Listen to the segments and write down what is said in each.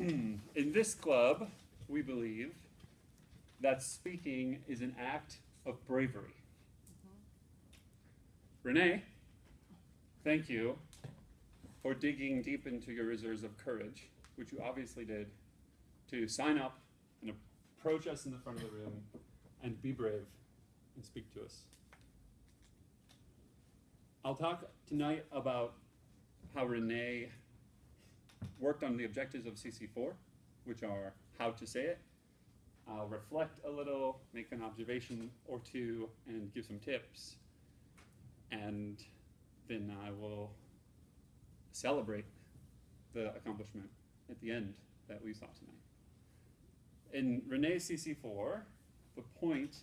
In this club, we believe that speaking is an act of bravery. Rene, thank you for digging deep into your reserves of courage, which you obviously did, to sign up and approach us in the front of the room and be brave and speak to us. I'll talk tonight about how Rene worked on the objectives of CC4, which are how to say it. I'll reflect a little, make an observation or two, and give some tips. And then I will celebrate the accomplishment at the end that we saw tonight. In Rene's CC4, the point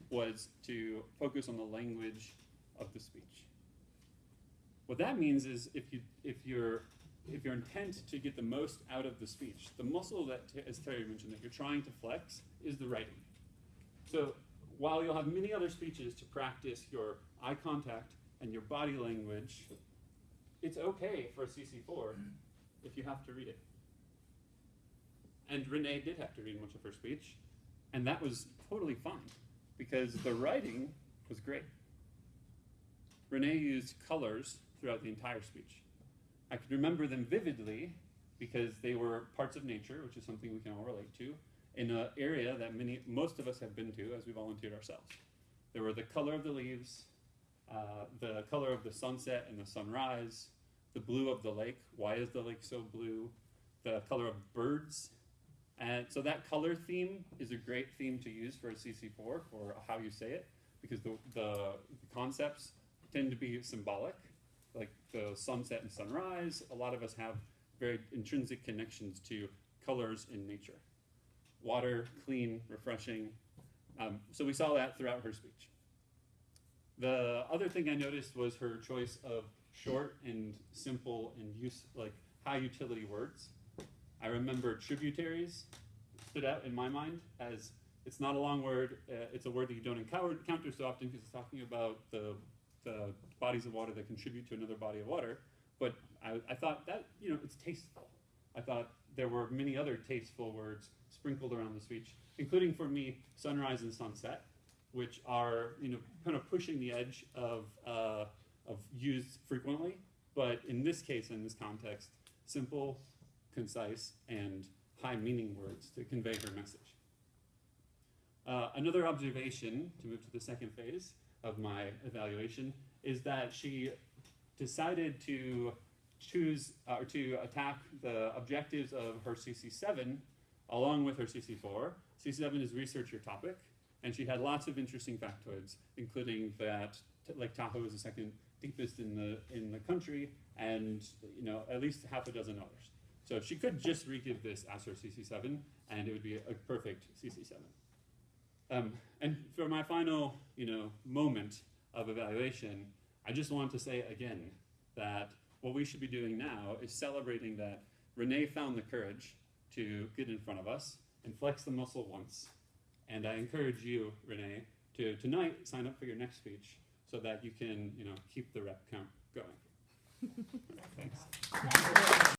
was to focus on the language of the speech. What that means is if your intent to get the most out of the speech, the muscle that, as Terry mentioned, that you're trying to flex is the writing. So while you'll have many other speeches to practice your eye contact and your body language, it's okay for a CC4 if you have to read it. And Rene did have to read much of her speech, and that was totally fine because the writing was great. Rene used colors throughout the entire speech. I could remember them vividly because they were parts of nature, which is something we can all relate to, in an area that most of us have been to as we volunteered ourselves. There were the color of the leaves, the color of the sunset and the sunrise, the blue of the lake. Why is the lake so blue? The color of birds. And so that color theme is a great theme to use for a CC4, for how you say it, because the concepts tend to be symbolic, like the sunset and sunrise. A lot of us have very intrinsic connections to colors in nature. Water, clean, refreshing. So we saw that throughout her speech. The other thing I noticed was her choice of short and simple and high utility words. I remember tributaries stood out in my mind as it's not a long word. It's a word that you don't encounter so often because it's talking about the bodies of water that contribute to another body of water. But I thought that, it's tasteful. I thought there were many other tasteful words sprinkled around the speech, including for me, sunrise and sunset, which are, kind of pushing the edge of used frequently. But in this case, in this context, simple, concise, and high meaning words to convey her message. Another observation, to move to the second phase of my evaluation, is that she decided to choose or to attack the objectives of her CC7 along with her CC4. CC7 is research your topic, and she had lots of interesting factoids, including that Lake Tahoe is the second deepest in the country, and at least half a dozen others. So she could just re-give this as her CC7, and it would be a perfect CC7. And for my final, moment of evaluation, I just want to say again that what we should be doing now is celebrating that Rene found the courage to get in front of us and flex the muscle once. And I encourage you, Rene, to tonight sign up for your next speech so that you can, keep the rep count going. Thanks.